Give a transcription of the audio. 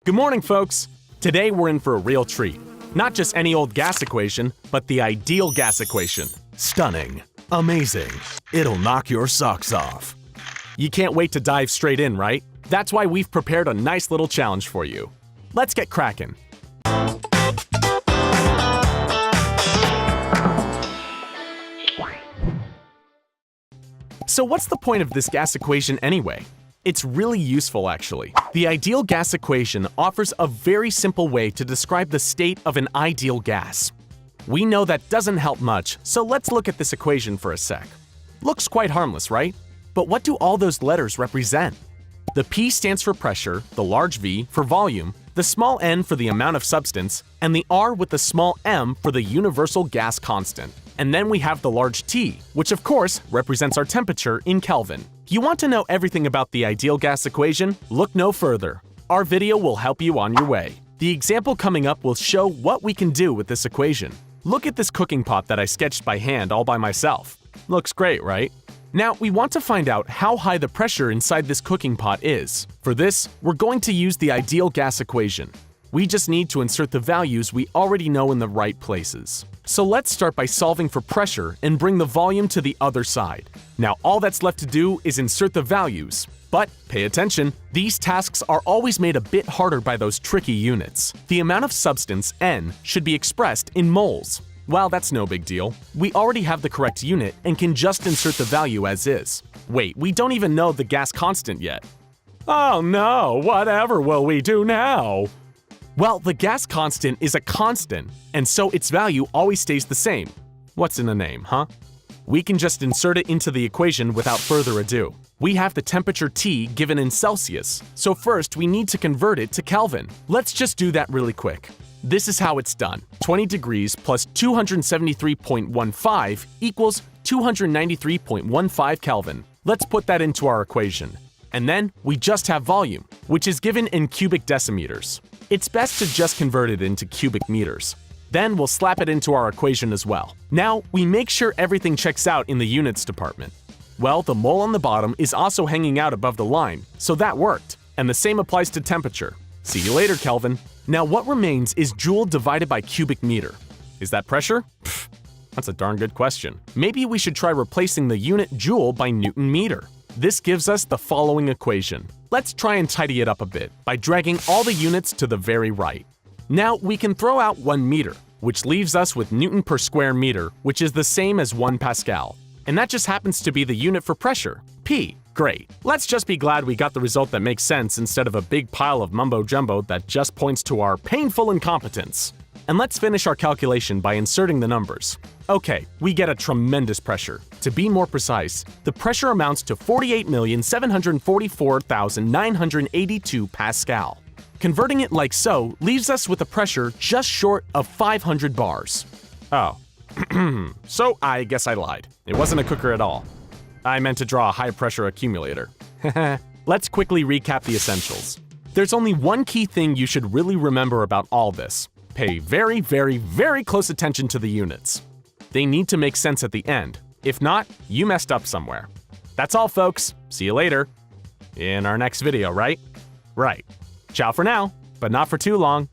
Good morning, folks! Today we're in for a real treat. Not just any old gas equation, but the ideal gas equation. Stunning. Amazing. It'll knock your socks off. You can't wait to dive straight in, right? That's why we've prepared a nice little challenge for you. Let's get cracking. So what's the point of this gas equation anyway? It's really useful, actually. The ideal gas equation offers a very simple way to describe the state of an ideal gas. We know that doesn't help much, so let's look at this equation for a sec. Looks quite harmless, right? But what do all those letters represent? The P stands for pressure, the large V for volume, the small n for the amount of substance, and the R with the small m for the universal gas constant. And then we have the large T, which of course represents our temperature in Kelvin. You want to know everything about the ideal gas equation? Look no further. Our video will help you on your way. The example coming up will show what we can do with this equation. Look at this cooking pot that I sketched by hand all by myself. Looks great, right? Now, we want to find out how high the pressure inside this cooking pot is. For this, we're going to use the ideal gas equation. We just need to insert the values we already know in the right places. So let's start by solving for pressure and bring the volume to the other side. Now all that's left to do is insert the values. But pay attention, these tasks are always made a bit harder by those tricky units. The amount of substance, N, should be expressed in moles. Well, that's no big deal. We already have the correct unit and can just insert the value as is. Wait, we don't even know the gas constant yet. Oh no, whatever will we do now? Well, the gas constant is a constant, and so its value always stays the same. What's in a name, huh? We can just insert it into the equation without further ado. We have the temperature T given in Celsius, so first we need to convert it to Kelvin. Let's just do that really quick. This is how it's done. 20 degrees plus 273.15 equals 293.15 Kelvin. Let's put that into our equation. And then we just have volume, which is given in cubic decimeters. It's best to just convert it into cubic meters. Then we'll slap it into our equation as well. Now, we make sure everything checks out in the units department. Well, the mole on the bottom is also hanging out above the line, so that worked. And the same applies to temperature. See you later, Kelvin. Now what remains is joule divided by cubic meter. Is that pressure? Pfft, that's a darn good question. Maybe we should try replacing the unit joule by Newton meter. This gives us the following equation. Let's try and tidy it up a bit by dragging all the units to the very right. Now we can throw out 1 meter, which leaves us with Newton per square meter, which is the same as 1 Pascal. And that just happens to be the unit for pressure, P. Great. Let's just be glad we got the result that makes sense instead of a big pile of mumbo-jumbo that just points to our painful incompetence. And let's finish our calculation by inserting the numbers. Okay, we get a tremendous pressure. To be more precise, the pressure amounts to 48,744,982 Pascal. Converting it like so leaves us with a pressure just short of 500 bars. Oh, so I guess I lied. It wasn't a cooker at all. I meant to draw a high-pressure accumulator. Let's quickly recap the essentials. There's only one key thing you should really remember about all this. Pay very, very, very close attention to the units. They need to make sense at the end. If not, you messed up somewhere. That's all, folks. See you later. In our next video, right? Right. Ciao for now, but not for too long.